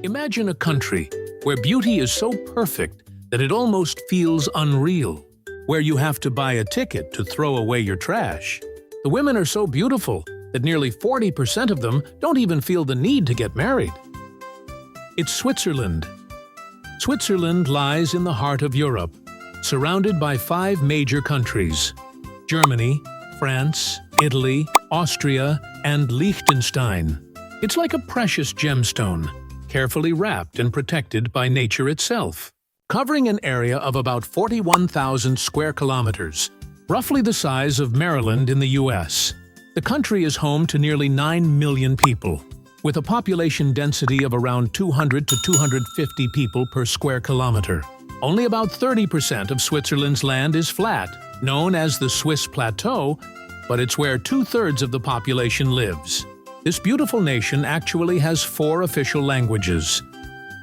Imagine a country where beauty is so perfect that it almost feels unreal, where you have to buy a ticket to throw away your trash. The women are so beautiful that nearly 40% of them don't even feel the need to get married. It's Switzerland. Switzerland lies in the heart of Europe, surrounded by 5 major countries: Germany, France, Italy, Austria, and Liechtenstein. It's like a precious gemstone, carefully wrapped and protected by nature itself. Covering an area of about 41,000 square kilometers, roughly the size of Maryland in the US. The country is home to nearly 9 million people, with a population density of around 200 to 250 people per square kilometer. Only about 30% of Switzerland's land is flat, known as the Swiss Plateau, but it's where 2/3 of the population lives. This beautiful nation actually has 4 official languages: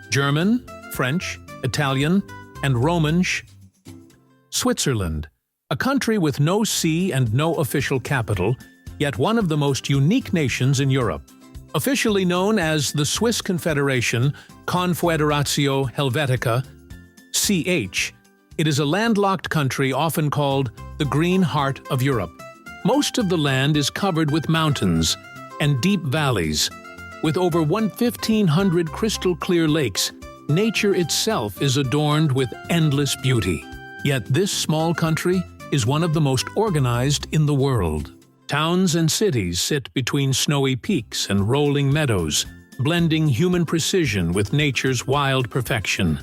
German, French, Italian, and Romansh. Switzerland, a country with no sea and no official capital, yet one of the most unique nations in Europe. Officially known as the Swiss Confederation, Confederatio Helvetica, CH, it is a landlocked country often called the Green Heart of Europe. Most of the land is covered with mountains and deep valleys. With over 1,500 crystal-clear lakes, nature itself is adorned with endless beauty. Yet this small country is one of the most organized in the world. Towns and cities sit between snowy peaks and rolling meadows, blending human precision with nature's wild perfection.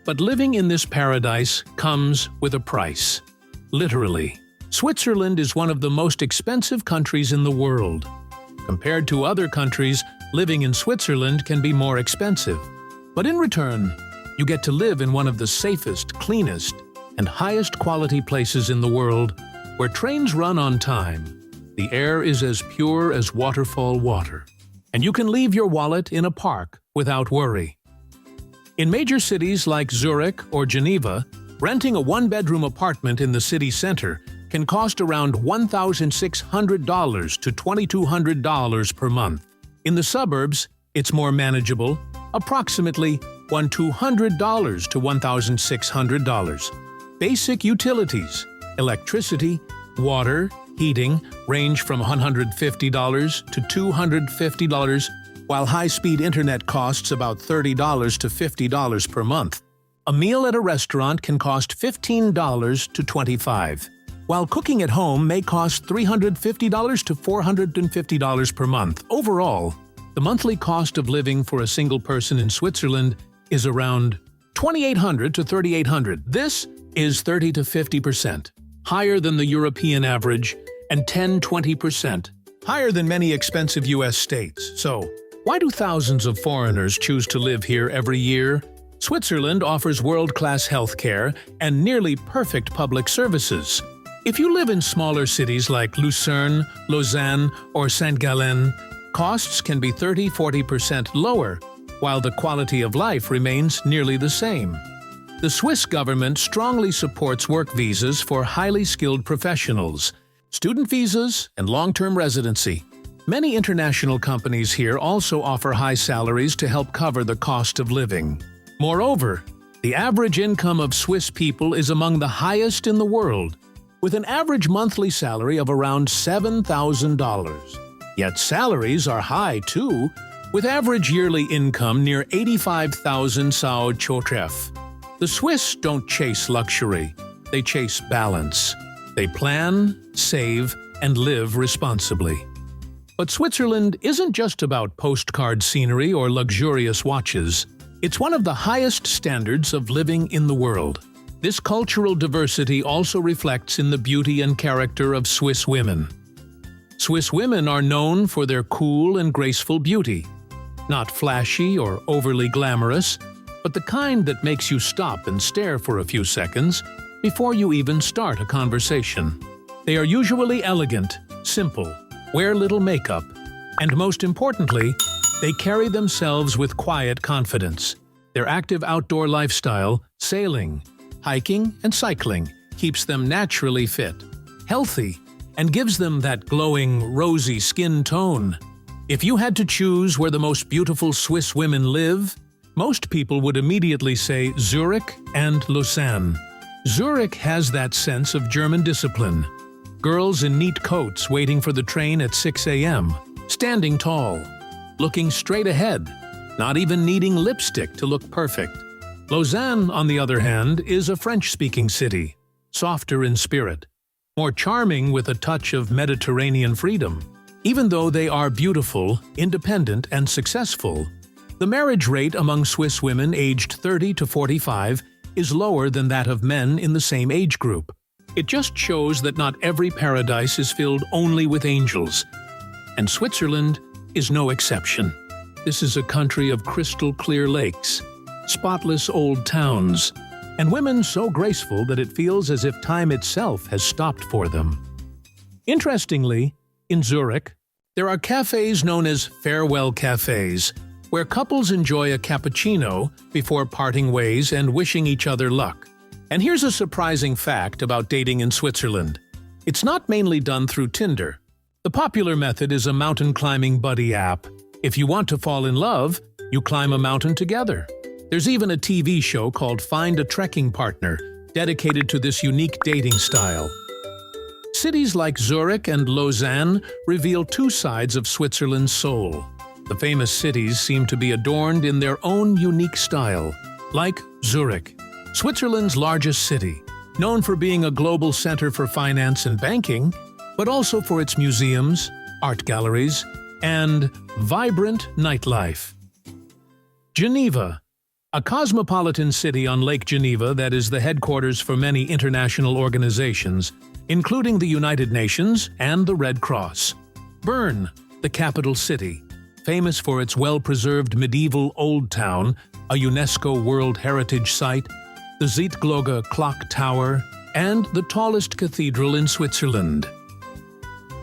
But living in this paradise comes with a price. Literally. Switzerland is one of the most expensive countries in the world. Compared to other countries, living in Switzerland can be more expensive. But in return, you get to live in one of the safest, cleanest, and highest quality places in the world, where trains run on time. The air is as pure as waterfall water, and you can leave your wallet in a park without worry. In major cities like Zurich or Geneva, renting a 1-bedroom apartment in the city center can cost around $1,600 to $2,200 per month. In the suburbs, it's more manageable, approximately $1,200 to $1,600. Basic utilities, electricity, water, heating range from $150 to $250, while high-speed internet costs about $30 to $50 per month. A meal at a restaurant can cost $15 to $25, while cooking at home may cost $350 to $450 per month. Overall, the monthly cost of living for a single person in Switzerland is around $2,800 to $3,800. This is 30 to 50% higher than the European average and 10–20% higher than many expensive US states. So, why do thousands of foreigners choose to live here every year? Switzerland offers world-class healthcare and nearly perfect public services. If you live in smaller cities like Lucerne, Lausanne, or St. Gallen, costs can be 30–40% lower, while the quality of life remains nearly the same. The Swiss government strongly supports work visas for highly skilled professionals, student visas, and long-term residency. Many international companies here also offer high salaries to help cover the cost of living. Moreover, the average income of Swiss people is among the highest in the world, with an average monthly salary of around $7,000. Yet salaries are high too, with average yearly income near 85,000 Sao Chotref. The Swiss don't chase luxury, they chase balance. They plan, save, and live responsibly. But Switzerland isn't just about postcard scenery or luxurious watches. It's one of the highest standards of living in the world. This cultural diversity also reflects in the beauty and character of Swiss women. Swiss women are known for their cool and graceful beauty. Not flashy or overly glamorous, but the kind that makes you stop and stare for a few seconds before you even start a conversation. They are usually elegant, simple, wear little makeup, and most importantly, they carry themselves with quiet confidence. Their active outdoor lifestyle, sailing, hiking, and cycling keeps them naturally fit, healthy, and gives them that glowing, rosy skin tone. If you had to choose where the most beautiful Swiss women live, most people would immediately say Zurich and Lucerne. Zurich has that sense of German discipline. Girls in neat coats waiting for the train at 6 a.m., standing tall, looking straight ahead, not even needing lipstick to look perfect. Lausanne, on the other hand, is a French-speaking city, softer in spirit, more charming with a touch of Mediterranean freedom. Even though they are beautiful, independent, and successful, the marriage rate among Swiss women aged 30 to 45 is lower than that of men in the same age group. It just shows that not every paradise is filled only with angels, and Switzerland is no exception. This is a country of crystal-clear lakes, spotless old towns, and women so graceful that it feels as if time itself has stopped for them. Interestingly, in Zurich, there are cafes known as farewell cafes, where couples enjoy a cappuccino before parting ways and wishing each other luck. And here's a surprising fact about dating in Switzerland. It's not mainly done through Tinder. The popular method is a mountain climbing buddy app. If you want to fall in love, you climb a mountain together. There's even a TV show called Find a Trekking Partner, dedicated to this unique dating style. Cities like Zurich and Lausanne reveal two sides of Switzerland's soul. The famous cities seem to be adorned in their own unique style, like Zurich, Switzerland's largest city, known for being a global center for finance and banking, but also for its museums, art galleries, and vibrant nightlife. Geneva, a cosmopolitan city on Lake Geneva that is the headquarters for many international organizations, including the United Nations and the Red Cross. Bern, the capital city, famous for its well-preserved medieval Old Town, a UNESCO World Heritage Site, the Zietgloge Clock Tower, and the tallest cathedral in Switzerland.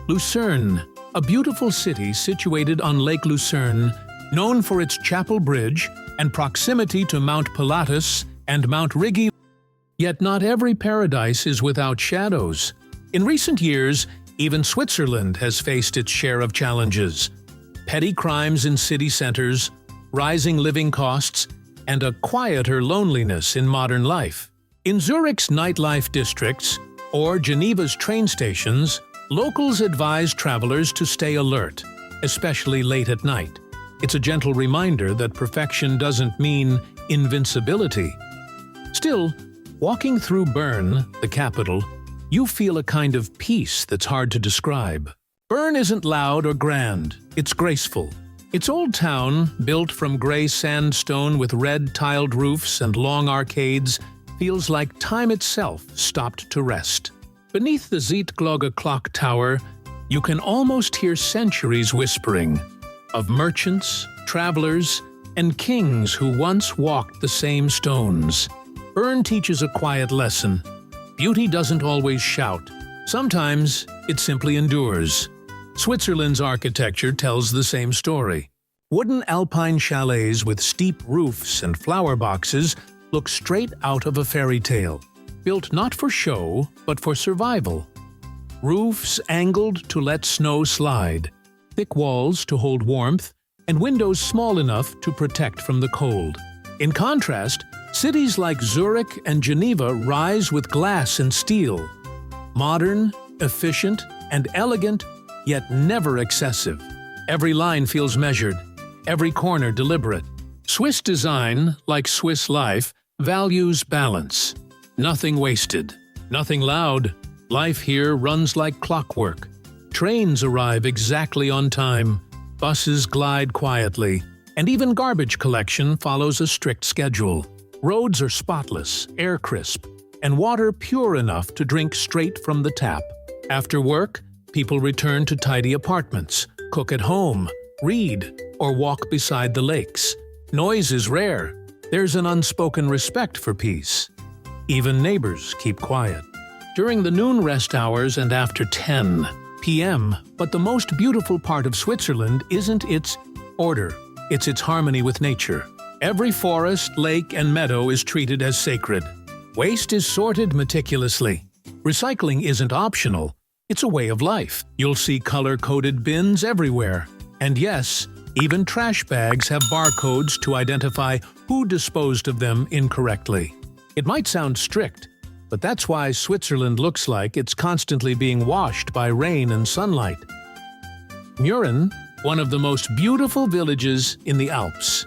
Lucerne, a beautiful city situated on Lake Lucerne, known for its chapel bridge and proximity to Mount Pilatus and Mount Rigi. Yet not every paradise is without shadows. In recent years, even Switzerland has faced its share of challenges. Petty crimes in city centers, rising living costs, and a quieter loneliness in modern life. In Zurich's nightlife districts or Geneva's train stations, locals advise travelers to stay alert, especially late at night. It's a gentle reminder that perfection doesn't mean invincibility. Still, walking through Bern, the capital, you feel a kind of peace that's hard to describe. Bern isn't loud or grand, it's graceful. Its old town, built from gray sandstone with red tiled roofs and long arcades, feels like time itself stopped to rest. Beneath the Zietgloge Clock Tower, you can almost hear centuries whispering of merchants, travelers, and kings who once walked the same stones. Bern teaches a quiet lesson. Beauty doesn't always shout. Sometimes it simply endures. Switzerland's architecture tells the same story. Wooden alpine chalets with steep roofs and flower boxes look straight out of a fairy tale, built not for show, but for survival. Roofs angled to let snow slide, thick walls to hold warmth, and windows small enough to protect from the cold. In contrast, cities like Zurich and Geneva rise with glass and steel. Modern, efficient, and elegant, yet never excessive. Every line feels measured, every corner deliberate. Swiss design, like Swiss life, values balance. Nothing wasted, nothing loud. Life here runs like clockwork. Trains arrive exactly on time, buses glide quietly, and even garbage collection follows a strict schedule. Roads are spotless, air crisp, and water pure enough to drink straight from the tap. After work, people return to tidy apartments, cook at home, read, or walk beside the lakes. Noise is rare. There's an unspoken respect for peace. Even neighbors keep quiet. During the noon rest hours and after 10 p.m., but the most beautiful part of Switzerland isn't its order, it's its harmony with nature. Every forest, lake, and meadow is treated as sacred. Waste is sorted meticulously. Recycling isn't optional, it's a way of life. You'll see color-coded bins everywhere, And yes, even trash bags have barcodes to identify who disposed of them incorrectly. It might sound strict, but that's why Switzerland looks like it's constantly being washed by rain and sunlight. Lucerne, one of the most beautiful villages in the Alps.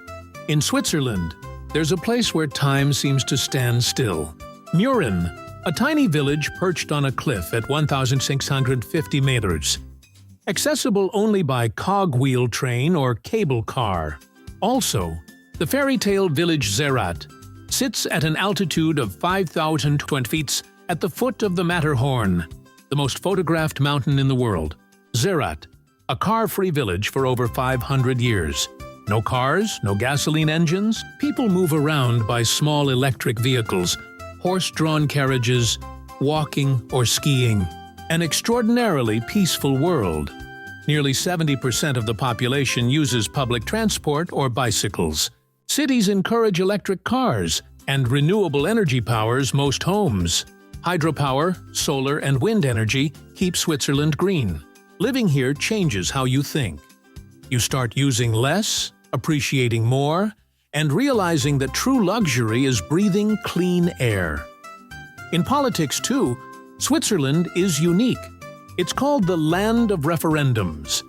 In Switzerland, there's a place where time seems to stand still. Lucerne, a tiny village perched on a cliff at 1,650 meters. Accessible only by cogwheel train or cable car. Also, the fairytale village Zurich sits at an altitude of 5,020 feet at the foot of the Matterhorn, the most photographed mountain in the world. Zurich, a car-free village for over 500 years. No cars, no gasoline engines, people move around by small electric vehicles, horse-drawn carriages, walking or skiing. An extraordinarily peaceful world. Nearly 70% of the population uses public transport or bicycles. Cities encourage electric cars, and renewable energy powers most homes. Hydropower, solar, and wind energy keep Switzerland green. Living here changes how you think. You start using less, appreciating more, and realizing that true luxury is breathing clean air. In politics, too, Switzerland is unique. It's called the land of referendums.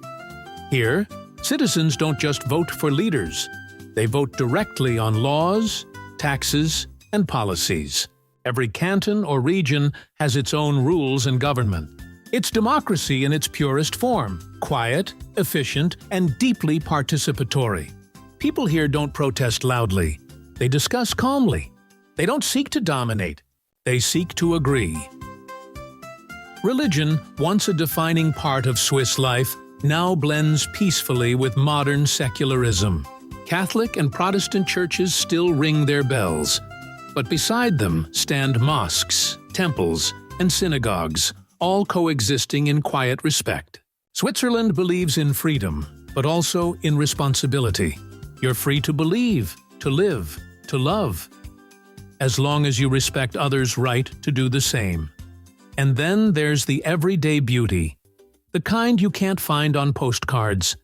Here, citizens don't just vote for leaders. They vote directly on laws, taxes, and policies. Every canton or region has its own rules and government. It's democracy in its purest form, quiet, efficient, and deeply participatory. People here don't protest loudly. They discuss calmly. They don't seek to dominate. They seek to agree. Religion, once a defining part of Swiss life, now blends peacefully with modern secularism. Catholic and Protestant churches still ring their bells, but beside them stand mosques, temples, and synagogues, all coexisting in quiet respect. Switzerland believes in freedom, but also in responsibility. You're free to believe, to live, to love, as long as you respect others' right to do the same. And then there's the everyday beauty, the kind you can't find on postcards.